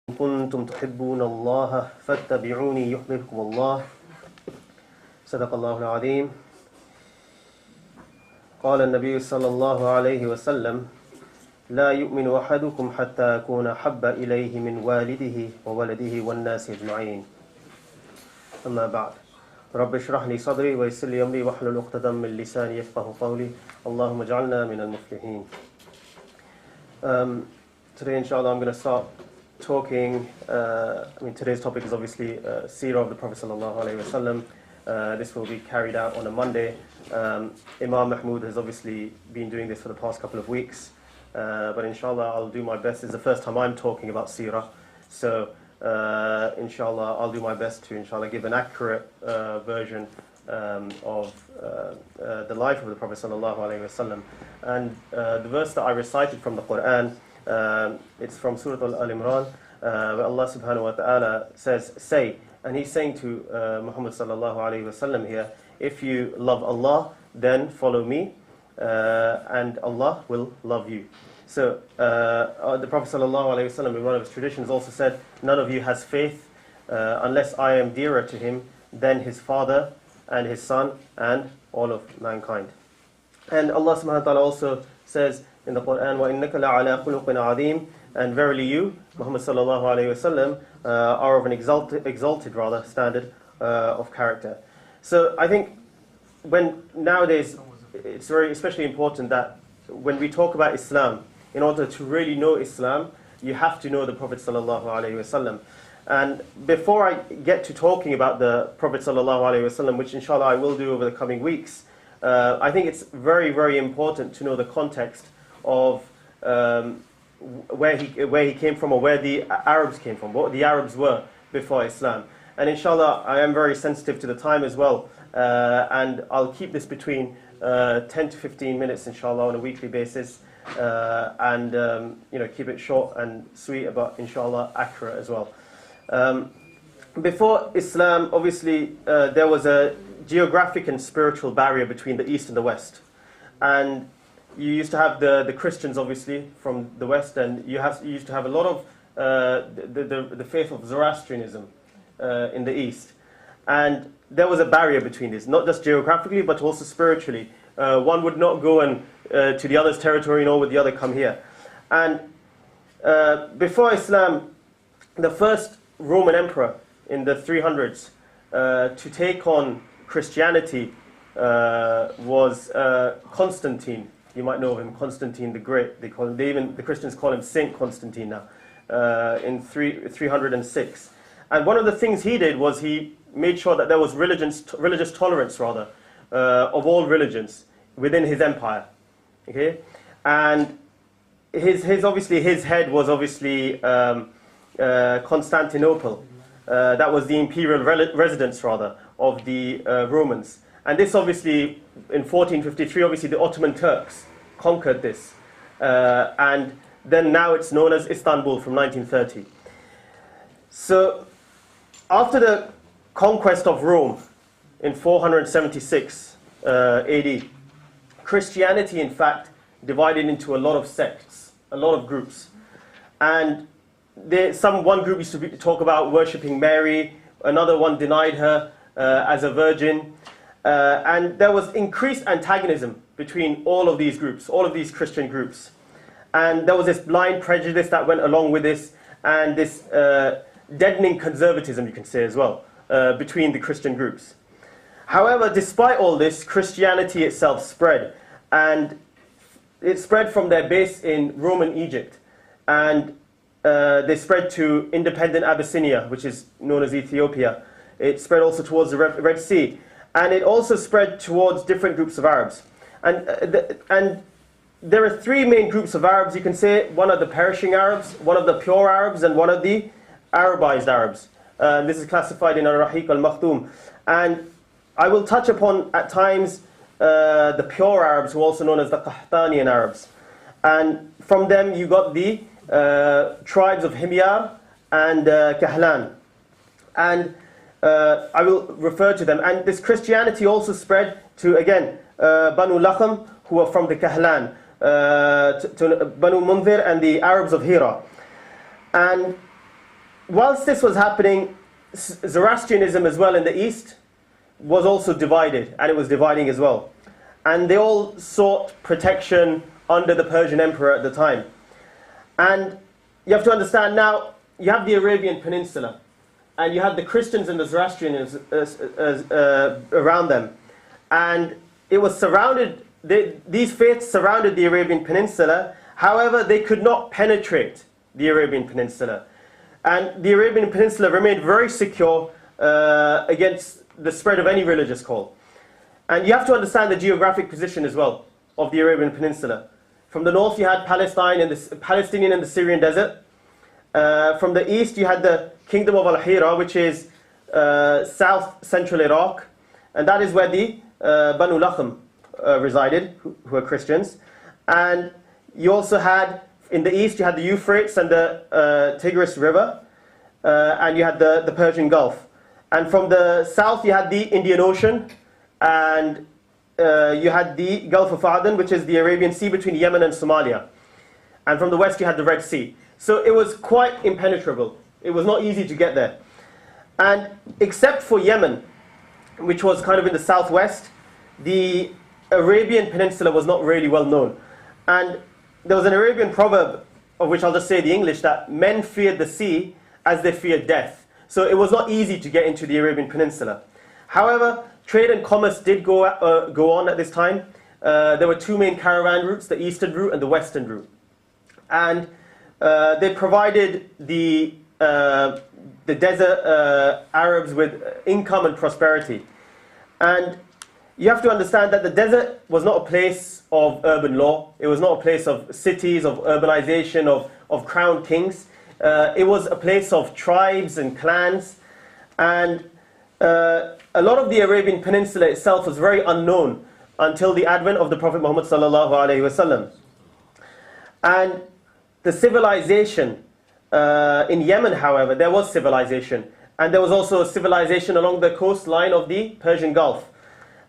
كنتم تحبون الله فاتبعوني يحببكم الله صدق الله العظيم قال النبي صلى الله عليه وسلم لا يؤمن أحدكم حتى أكون أحب إليه من والده وولده والناس أجمعين أما بعد رب اشرح لي صدري ويسر لي أمري واحلل عقدة من لساني يفقهوا قولي اللهم اجعلنا من المفلحين. Today inshallah I'm going to start talking, today's topic is obviously Seerah of the Prophet sallallahu alaihi wasallam. This will be carried out on a Monday. Imam Mahmoud has obviously been doing this for the past couple of weeks, but inshallah I'll do my best. It's the first time I'm talking about Seerah, so inshallah I'll do my best to inshallah give an accurate version of the life of the Prophet sallallahu alaihi wasallam. And the verse that I recited from the Quran, it's from Surah Al-Imran, where Allah subhanahu wa ta'ala says, say, and he's saying to Muhammad sallallahu alayhi wa sallam here, if you love Allah, then follow me, and Allah will love you. So the Prophet sallallahu alayhi wa sallam in one of his traditions also said, none of you has faith unless I am dearer to him than his father and his son and all of mankind. And Allah subhanahu wa ta'ala also says in the Quran, وَإِنَّكَ لَعَلَىٰ خُلُقٍ عَظِيمٍ, and verily you, Muhammad sallallahu alayhi wa sallam, are of an exalted standard of character. So I think nowadays it's very especially important that when we talk about Islam, in order to really know Islam, you have to know the Prophet sallallahu alayhi wa sallam. And before I get to talking about the Prophet sallallahu alayhi wa sallam, which inshallah I will do over the coming weeks, I think it's very, very important to know the context of where he came from, or where the Arabs came from, what the Arabs were before Islam. And inshallah, I am very sensitive to the time as well, and I'll keep this between 10 to 15 minutes, inshallah, on a weekly basis, and keep it short and sweet, but inshallah accurate as well. Before Islam, obviously, there was a geographic and spiritual barrier between the East and the West, and you used to have the Christians, obviously, from the West, and you used to have a lot of the faith of Zoroastrianism in the East. And there was a barrier between this, not just geographically, but also spiritually. One would not go to the other's territory, nor would the other come here. And before Islam, the first Roman emperor in the 300s to take on Christianity was Constantine. You might know of him, Constantine the Great. The Christians call him Saint Constantine now, in 306. And one of the things he did was he made sure that there was religious tolerance, rather, of all religions within his empire. Okay, and his head was obviously Constantinople. That was the imperial residence, rather, of the Romans. And this obviously, in 1453, obviously the Ottoman Turks conquered this. And then now it's known as Istanbul from 1930. So, after the conquest of Rome in 476 AD, Christianity, in fact, divided into a lot of sects, a lot of groups. And one group used to talk about worshipping Mary, another one denied her as a virgin. And there was increased antagonism between all of these groups, all of these Christian groups. And there was this blind prejudice that went along with this, and this deadening conservatism, you can say as well, between the Christian groups. However, despite all this, Christianity itself spread. And it spread from their base in Roman Egypt. And they spread to independent Abyssinia, which is known as Ethiopia. It spread also towards the Red Sea. And it also spread towards different groups of Arabs. And there are three main groups of Arabs, you can say. One are the perishing Arabs, one of the pure Arabs, and one of the Arabized Arabs. This is classified in Al-Rahiq al-Makhtum. And I will touch upon, at times, the pure Arabs, who are also known as the Qahtanian Arabs. And from them you got the tribes of Himyar and Kahlan. And I will refer to them. And this Christianity also spread to, again, Banu Lakham, who are from the Kahlan, to Banu Munzir and the Arabs of Hira. And whilst this was happening, Zoroastrianism as well in the east was also divided, and it was dividing as well. And they all sought protection under the Persian emperor at the time. And you have to understand now, you have the Arabian Peninsula, and you have the Christians and the Zoroastrians around them. And it was surrounded, these faiths surrounded the Arabian Peninsula, however, they could not penetrate the Arabian Peninsula. And the Arabian Peninsula remained very secure against the spread of any religious cult. And you have to understand the geographic position as well of the Arabian Peninsula. From the north, you had Palestine and the Palestinian and the Syrian desert. From the east, you had the Kingdom of Al-Hira, which is south central Iraq. And that is where the Banu Lakham resided, who are Christians. And you also had, in the east, you had the Euphrates and the Tigris River. And you had the Persian Gulf. And from the south, you had the Indian Ocean. And you had the Gulf of Aden, which is the Arabian Sea between Yemen and Somalia. And from the west, you had the Red Sea. So it was quite impenetrable. It was not easy to get there. And except for Yemen, which was kind of in the southwest, the Arabian Peninsula was not really well known. And there was an Arabian proverb, of which I'll just say the English, that men feared the sea as they feared death. So it was not easy to get into the Arabian Peninsula. However, trade and commerce did go on at this time. There were two main caravan routes, the eastern route and the western route. And they provided the desert Arabs with income and prosperity. And you have to understand that the desert was not a place of urban law. It was not a place of cities, of urbanization, of crowned kings. It was a place of tribes and clans. And a lot of the Arabian Peninsula itself was very unknown until the advent of the Prophet Muhammad sallallahu alaihi wasallam. And the civilization in Yemen, however, there was civilization. And there was also a civilization along the coastline of the Persian Gulf.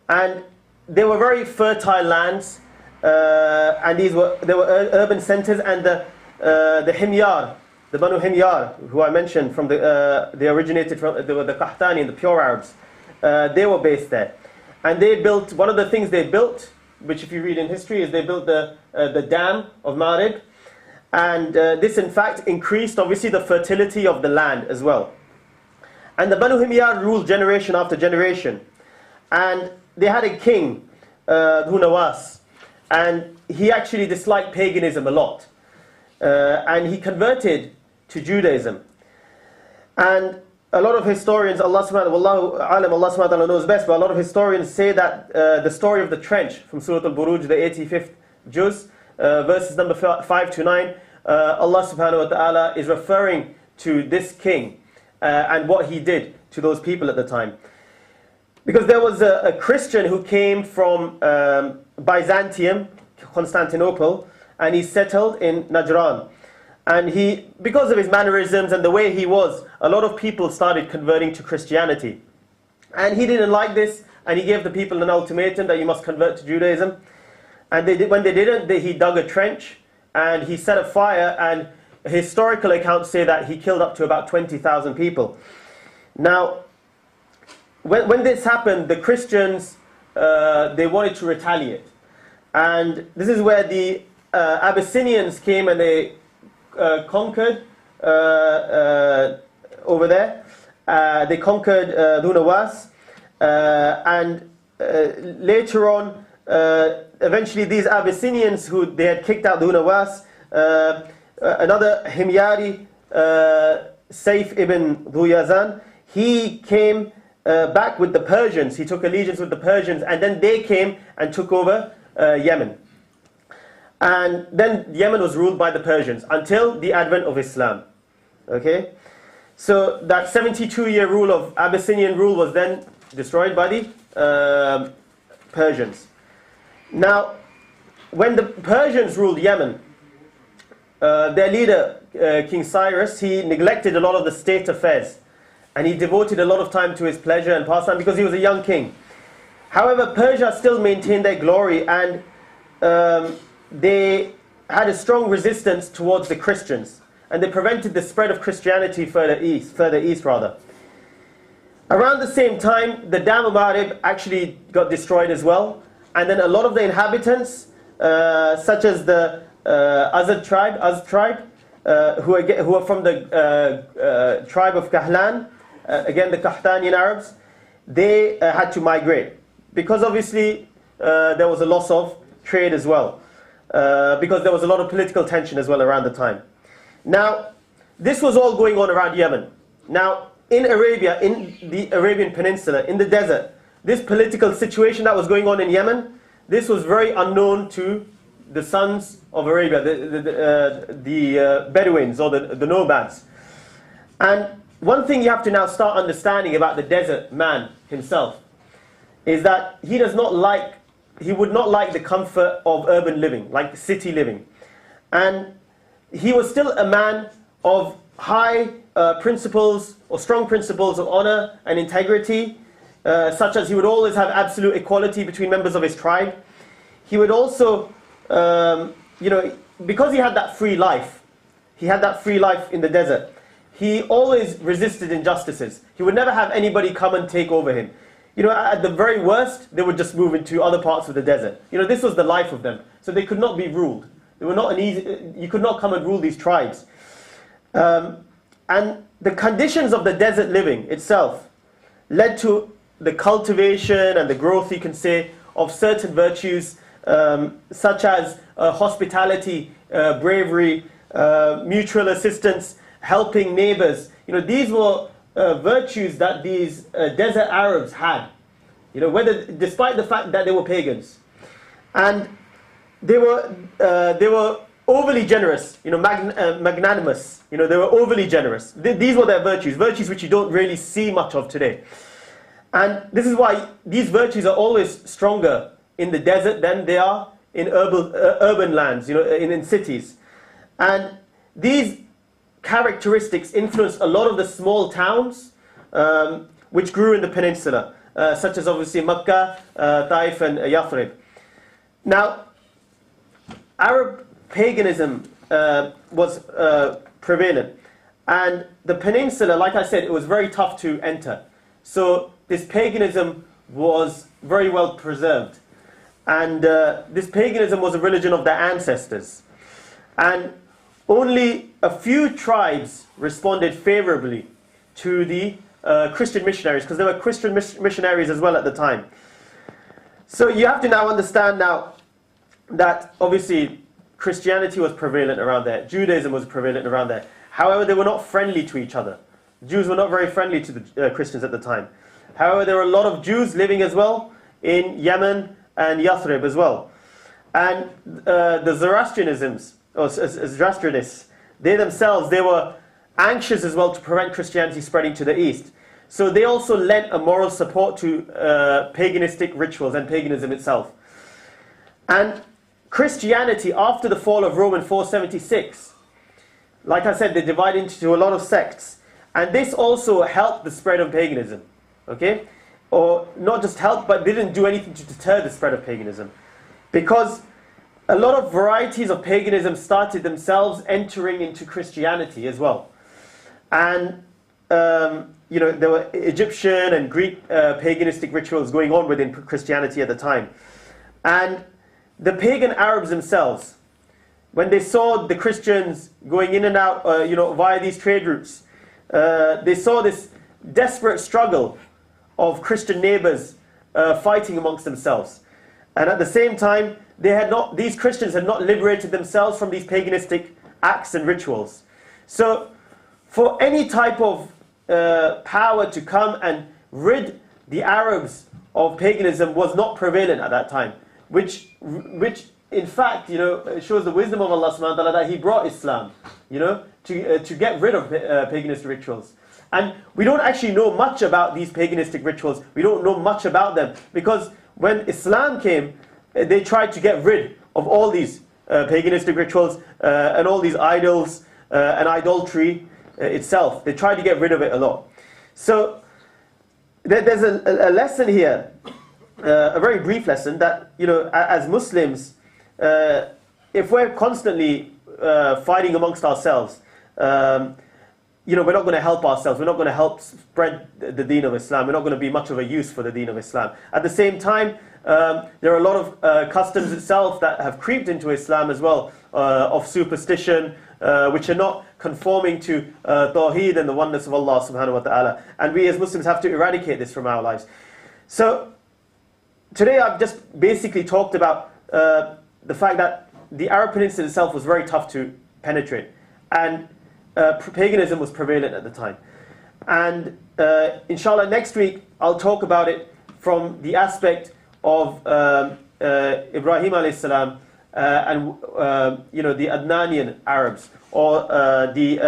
And they were very fertile lands. And there were urban centers. And the Himyar, the Banu Himyar, who I mentioned, they originated from the Qahtani and the pure Arabs. They were based there. And they built, one of the things they built, which if you read in history, is they built the dam of Marib. And this in fact increased obviously the fertility of the land as well. And the Banu Himyar ruled generation after generation. And they had a king, Dhu Nawas. And he actually disliked paganism a lot. And he converted to Judaism. And a lot of historians, Allah subhanahu wa ta'ala knows best, but a lot of historians say that the story of the trench from Surah Al-Buruj, the 85th juz, verses number 5 to 9, Allah subhanahu wa ta'ala is referring to this king and what he did to those people at the time. Because there was a Christian who came from Byzantium, Constantinople, and he settled in Najran. And because of his mannerisms and the way he was, a lot of people started converting to Christianity. And he didn't like this, and he gave the people an ultimatum that you must convert to Judaism. And when they didn't, he dug a trench, and he set a fire, and historical accounts say that he killed up to about 20,000 people. Now, when this happened, the Christians, they wanted to retaliate. And this is where the Abyssinians came and they conquered over there. They conquered Dhu Nawas. And later on, eventually these Abyssinians who they had kicked out Dhu Nawas, another Himyari, Saif ibn Dhu Yazan, he came back with the Persians. He took allegiance with the Persians, and then they came and took over Yemen. And then Yemen was ruled by the Persians until the advent of Islam. Okay? So that 72-year rule of Abyssinian rule was then destroyed by the Persians. Now, when the Persians ruled Yemen, their leader, King Cyrus, he neglected a lot of the state affairs. And he devoted a lot of time to his pleasure and pastime because he was a young king. However, Persia still maintained their glory, and they had a strong resistance towards the Christians. and they prevented the spread of Christianity further east rather. Around the same time, the Dam Ma'arib actually got destroyed as well, and then a lot of the inhabitants, such as the Azd tribe, who are from the tribe of Kahlan, again the Qahtanian Arabs, they had to migrate because obviously there was a loss of trade as well, because there was a lot of political tension as well around the time. Now, this was all going on around Yemen. Now, in Arabia, in the Arabian Peninsula, in the desert, this political situation that was going on in Yemen, this was very unknown to the sons of Arabia, the Bedouins or the nomads. And one thing you have to now start understanding about the desert man himself is that he would not like the comfort of urban living, like city living. And he was still a man of high principles or strong principles of honor and integrity, such as he would always have absolute equality between members of his tribe. He would also, because he had that free life in the desert, he always resisted injustices. He would never have anybody come and take over him. At the very worst, they would just move into other parts of the desert. This was the life of them. So they could not be ruled. They were not you could not come and rule these tribes. And the conditions of the desert living itself led to the cultivation and the growth, you can say, of certain virtues, such as hospitality, bravery, mutual assistance, helping neighbors. These were virtues that these desert Arabs had, despite the fact that they were pagans. And they were overly generous, magnanimous. They were overly generous. These were their virtues which you don't really see much of today. And this is why these virtues are always stronger in the desert than they are in urban lands, in cities. And these characteristics influenced a lot of the small towns which grew in the peninsula, such as obviously Makkah, Taif and Yathrib. Now, Arab paganism was prevalent, and the peninsula, like I said, it was very tough to enter. So this paganism was very well preserved, and this paganism was a religion of their ancestors, and only a few tribes responded favorably to the Christian missionaries, because there were Christian missionaries as well at the time. So you have to now understand now that obviously Christianity was prevalent around there, Judaism was prevalent around there. However, they were not friendly to each other. Jews were not very friendly to the Christians at the time. However, there were a lot of Jews living as well in Yemen and Yathrib as well. And the Zoroastrianists, they were anxious as well to prevent Christianity spreading to the east. So they also lent a moral support to paganistic rituals and paganism itself. And Christianity, after the fall of Rome in 476, like I said, they divided into a lot of sects. And this also helped the spread of paganism. Okay? Or not just helped, but didn't do anything to deter the spread of paganism. Because a lot of varieties of paganism started themselves entering into Christianity as well. And there were Egyptian and Greek paganistic rituals going on within Christianity at the time. And the pagan Arabs themselves, when they saw the Christians going in and out, via these trade routes, they saw this desperate struggle of Christian neighbors fighting amongst themselves. And at the same time, these Christians had not liberated themselves from these paganistic acts and rituals. So, for any type of power to come and rid the Arabs of paganism was not prevalent at that time, which in fact, shows the wisdom of Allah subhanahu wa ta'ala that He brought Islam, to get rid of paganistic rituals. And we don't actually know much about these paganistic rituals. We don't know much about them, because when Islam came, they tried to get rid of all these paganistic rituals and all these idols and idolatry itself. They tried to get rid of it a lot. So there's a lesson here, a very brief lesson, that as Muslims, if we're constantly fighting amongst ourselves, we're not going to help ourselves. We're not going to help spread the deen of Islam. We're not going to be much of a use for the deen of Islam. At the same time, there are a lot of customs itself that have creeped into Islam as well, of superstition, which are not conforming to Tawheed and the oneness of Allah subhanahu wa ta'ala. And we as Muslims have to eradicate this from our lives. So, today I've just basically talked about the fact that the Arab Peninsula itself was very tough to penetrate. And paganism was prevalent at the time. And inshallah, next week I'll talk about it from the aspect of Ibrahim alayhi salam and the Adnanian Arabs, or the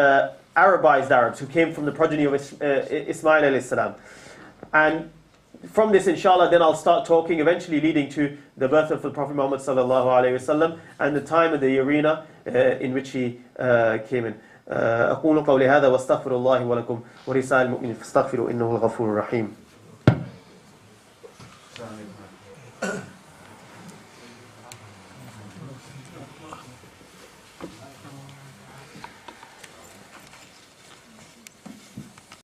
Arabized Arabs who came from the progeny of Ismail alayhi salam. And from this, inshallah, then I'll start talking, eventually leading to the birth of the Prophet Muhammad sallallahu alaihi wasallam and the time and the arena in which he came in. أقول قولي هذا واستغفر الله ولكم ولسائر المؤمنين فاستغفروا إنه الغفور الرحيم.